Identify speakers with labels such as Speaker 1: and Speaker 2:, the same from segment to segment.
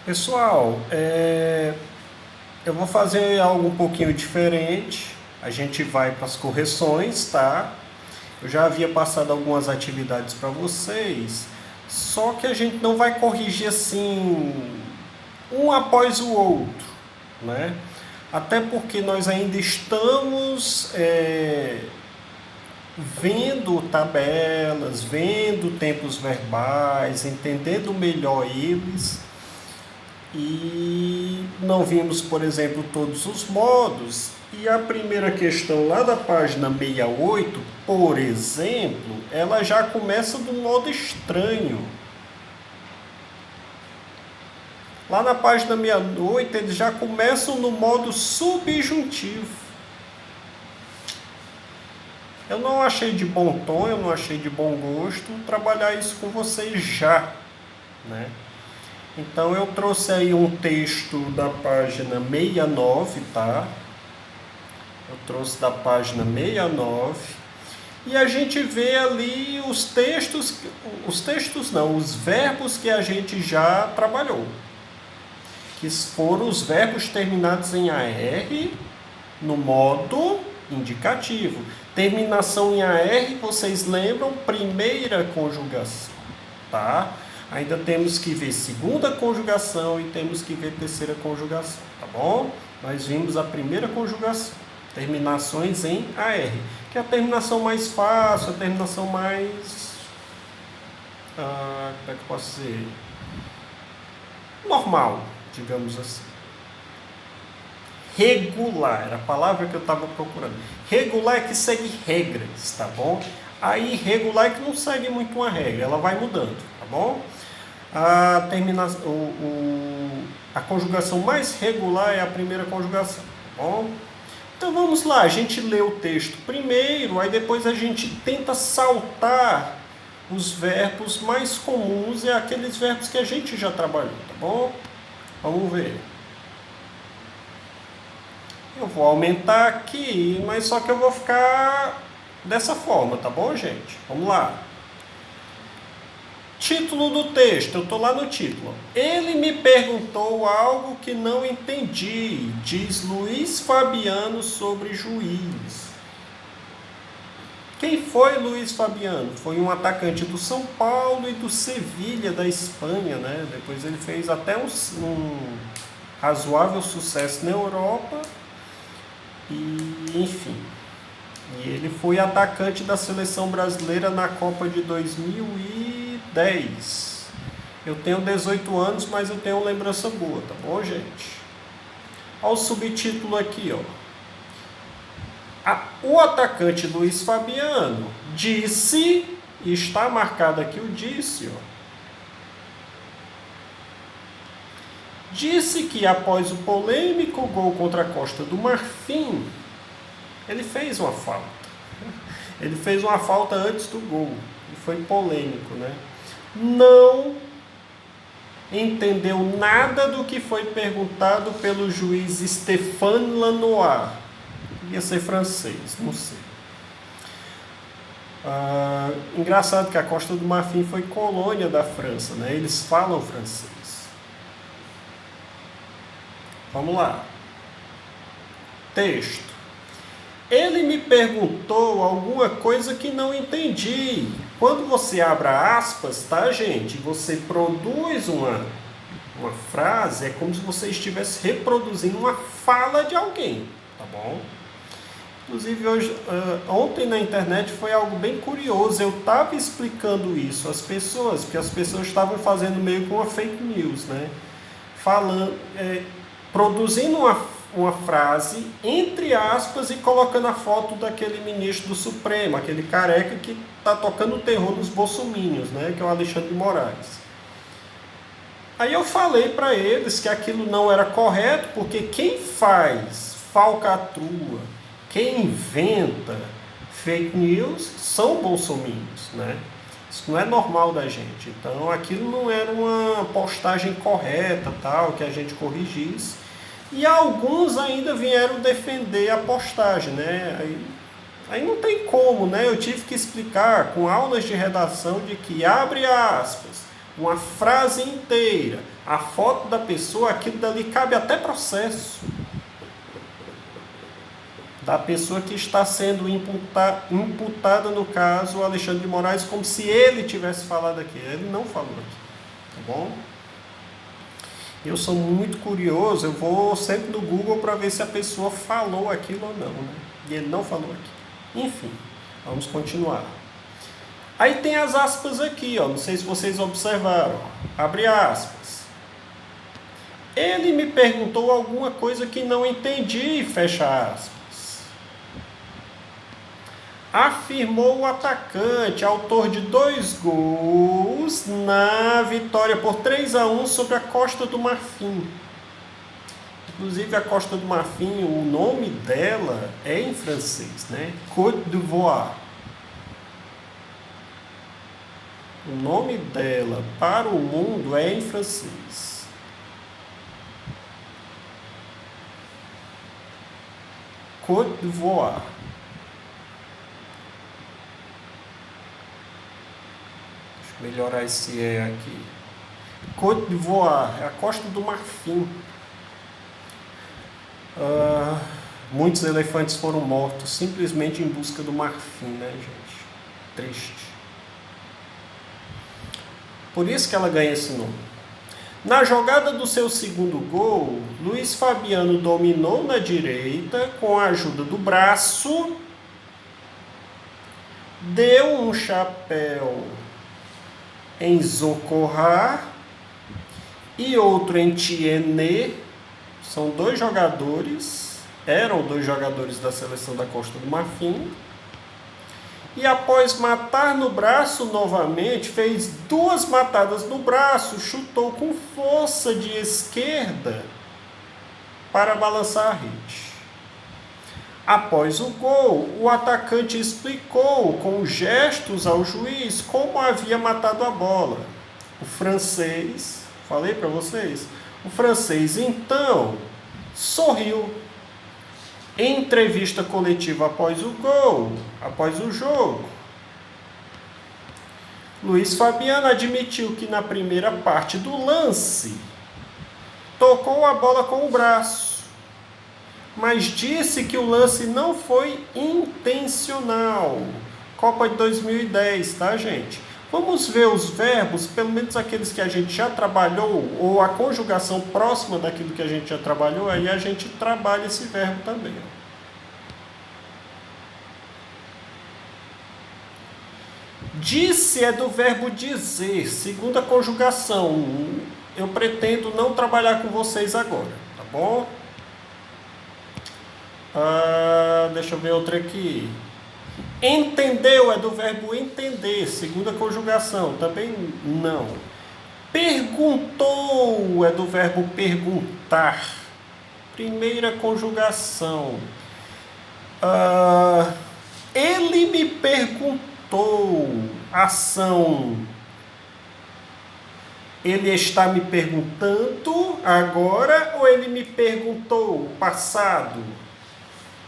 Speaker 1: Pessoal, eu vou fazer algo um pouquinho diferente. A gente vai para as correções, tá? Eu já havia passado algumas atividades para vocês, só que a gente não vai corrigir assim um após o outro, né? Até porque nós ainda estamos vendo tabelas, vendo tempos verbais, entendendo melhor eles. E não vimos, por exemplo, todos os modos. E a primeira questão lá da página 68, por exemplo, ela já começa do modo estranho. Lá na página 68, eles já começam no modo subjuntivo. Eu não achei de bom tom, eu não achei de bom gosto trabalhar isso com vocês já, né? Então eu trouxe aí um texto da página 69, tá? Eu trouxe da página 69 e a gente vê ali os textos não, os verbos que a gente já trabalhou, que foram os verbos terminados em AR no modo indicativo. Terminação em AR, vocês lembram? Primeira conjugação, tá? Ainda temos que ver segunda conjugação e temos que ver terceira conjugação, tá bom? Nós vimos a primeira conjugação, terminações em AR, que é a terminação mais fácil, a terminação mais... como é que eu posso dizer? Normal, digamos assim. Regular, era a palavra que eu estava procurando. Regular é que segue regras, tá bom? Aí irregular é que não segue muito uma regra, ela vai mudando, tá bom? A conjugação mais regular é a primeira conjugação, tá bom? Então vamos lá, a gente lê o texto primeiro, aí depois a gente tenta saltar os verbos mais comuns e aqueles verbos que a gente já trabalhou, tá bom? Vamos ver. Eu vou aumentar aqui, mas só que eu vou ficar dessa forma, tá bom, gente? Vamos lá. Título do texto, eu estou lá no título. Ele me perguntou algo que não entendi, diz Luiz Fabiano sobre juiz. Quem foi Luiz Fabiano? Foi um atacante do São Paulo e do Sevilha, da Espanha, né? Depois ele fez até um razoável sucesso na Europa. E, enfim, e ele foi atacante da seleção brasileira na Copa de 2010. Eu tenho 18 anos, mas eu tenho uma lembrança boa, tá bom, gente? Olha o subtítulo aqui, ó. O atacante Luiz Fabiano disse, e está marcado aqui o disse, ó. Disse que após o polêmico gol contra a Costa do Marfim, ele fez uma falta. Ele fez uma falta antes do gol. E foi polêmico, né? Não entendeu nada do que foi perguntado pelo juiz Stéphane Lanois. Ia ser francês, não sei. Engraçado que a Costa do Marfim foi colônia da França, né? Eles falam francês. Vamos lá. Texto. Ele me perguntou alguma coisa que não entendi. Quando você abre aspas, tá, gente? Você produz uma frase, é como se você estivesse reproduzindo uma fala de alguém, tá bom? Inclusive, ontem na internet foi algo bem curioso. Eu estava explicando isso às pessoas, porque as pessoas estavam fazendo meio que uma fake news, né? Produzindo uma frase, entre aspas, e colocando a foto daquele ministro do Supremo, aquele careca que está tocando terror nos bolsominions, né, que é o Alexandre de Moraes. Aí eu falei para eles que aquilo não era correto, porque quem faz falcatrua, quem inventa fake news são bolsominions, né? Isso não é normal da gente. Então aquilo não era uma postagem correta, tal, que a gente corrigisse. E alguns ainda vieram defender a postagem, né? Aí não tem como, né? Eu tive que explicar com aulas de redação de que, abre aspas, uma frase inteira, a foto da pessoa, aquilo dali cabe até processo. Da pessoa que está sendo imputada, no caso, Alexandre de Moraes, como se ele tivesse falado aqui. Ele não falou aqui, tá bom? Eu sou muito curioso, eu vou sempre no Google para ver se a pessoa falou aquilo ou não, né? E ele não falou aqui. Enfim, vamos continuar. Aí tem as aspas aqui, ó, não sei se vocês observaram. Abre aspas. Ele me perguntou alguma coisa que não entendi, fecha aspas. Afirmou o atacante, autor de 2 gols na vitória por 3-1 sobre a Costa do Marfim. Inclusive a Costa do Marfim, o nome dela é em francês, né? Côte d'Ivoire. O nome dela para o mundo é em francês. Côte d'Ivoire. Melhorar esse E aqui. Côte d'Ivoire, a Costa do Marfim. Muitos elefantes foram mortos simplesmente em busca do marfim, né, gente? Triste. Por isso que ela ganha esse nome. Na jogada do seu segundo gol, Luiz Fabiano dominou na direita com a ajuda do braço, deu um chapéu em Zocorra e outro em Tiene. São 2 jogadores, eram 2 jogadores da seleção da Costa do Marfim. E após matar no braço novamente, fez 2 matadas no braço, chutou com força de esquerda para balançar a rede. Após o gol, o atacante explicou com gestos ao juiz como havia matado a bola. O francês, falei para vocês, o francês então sorriu. Em entrevista coletiva após o gol, após o jogo, Luiz Fabiano admitiu que na primeira parte do lance tocou a bola com o braço, mas disse que o lance não foi intencional. Copa de 2010, tá, gente? Vamos ver os verbos, pelo menos aqueles que a gente já trabalhou, ou a conjugação próxima daquilo que a gente já trabalhou, aí a gente trabalha esse verbo também. Disse é do verbo dizer, segunda conjugação. Eu pretendo não trabalhar com vocês agora, tá bom? Deixa eu ver outra aqui. Entendeu é do verbo entender, segunda conjugação, também não. Perguntou é do verbo perguntar, primeira conjugação. Ele me perguntou, ação. Ele está me perguntando agora ou ele me perguntou, passado?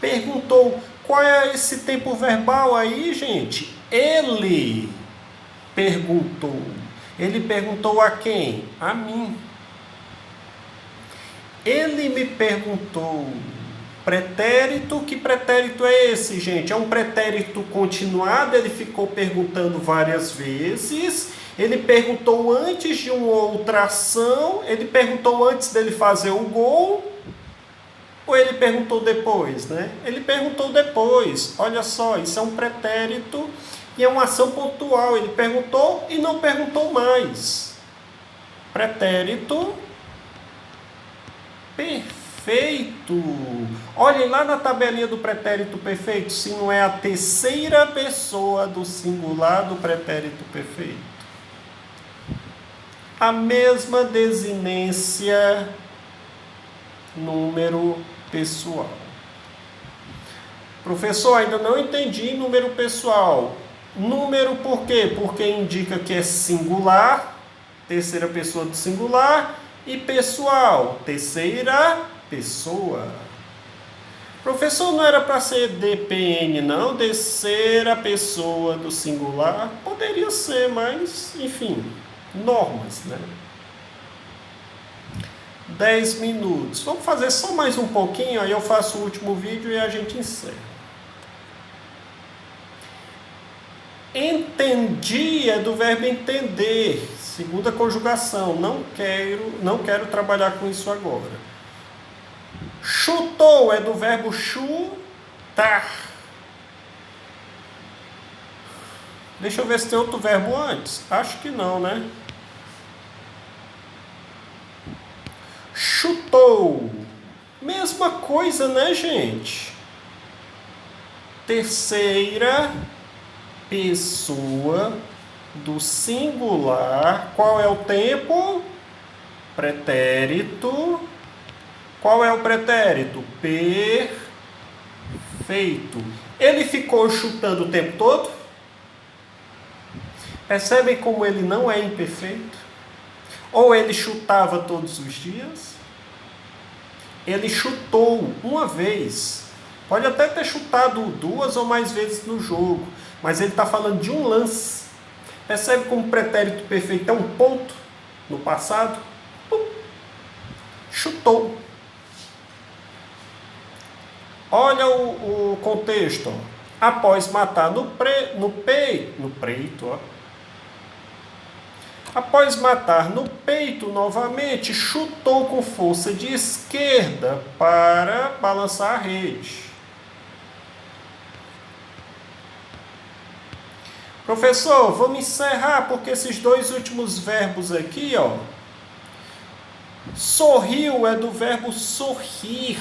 Speaker 1: Perguntou. Qual é esse tempo verbal aí, gente? Ele perguntou. Ele perguntou a quem? A mim. Ele me perguntou. Pretérito, que pretérito é esse, gente? É um pretérito continuado, ele ficou perguntando várias vezes. Ele perguntou antes de uma outra ação, ele perguntou antes dele fazer o gol. Ou ele perguntou depois, né? Ele perguntou depois. Olha só, isso é um pretérito e é uma ação pontual. Ele perguntou e não perguntou mais. Pretérito perfeito. Olhem lá na tabelinha do pretérito perfeito, se não é a terceira pessoa do singular do pretérito perfeito. A mesma desinência, número pessoal. Professor, ainda não entendi número pessoal. Número por quê? Porque indica que é singular, terceira pessoa do singular, e pessoal, terceira pessoa. Professor, não era para ser DPN, não? Terceira pessoa do singular? Poderia ser, mas, enfim. normas, né? 10 minutos. Vamos fazer só mais um pouquinho, aí eu faço o último vídeo e a gente encerra. Entendi é do verbo entender, segunda conjugação. Não quero trabalhar com isso agora. Chutou é do verbo chutar. Deixa eu ver se tem outro verbo antes. Acho que não, né? Chutou. Mesma coisa, né, gente? Terceira pessoa do singular. Qual é o tempo? Pretérito. Qual é o pretérito? Perfeito. Ele ficou chutando o tempo todo? Percebem como ele não é imperfeito? Ou ele chutava todos os dias? Ele chutou uma vez. Pode até ter chutado 2 ou mais vezes no jogo, mas ele está falando de um lance. Percebe como o pretérito perfeito é um ponto no passado? Chutou. Olha o contexto. Após matar no peito, ó. Após matar no peito novamente, chutou com força de esquerda para balançar a rede. Professor, vamos encerrar porque esses 2 últimos verbos aqui, ó. Sorriu é do verbo sorrir.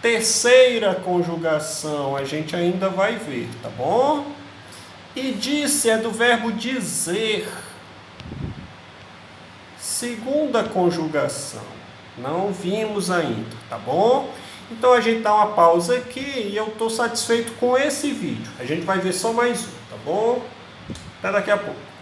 Speaker 1: Terceira conjugação, a gente ainda vai ver, tá bom? E disse é do verbo dizer. Segunda conjugação. Não vimos ainda, tá bom? Então a gente dá uma pausa aqui e eu estou satisfeito com esse vídeo. A gente vai ver só mais um, tá bom? Até daqui a pouco.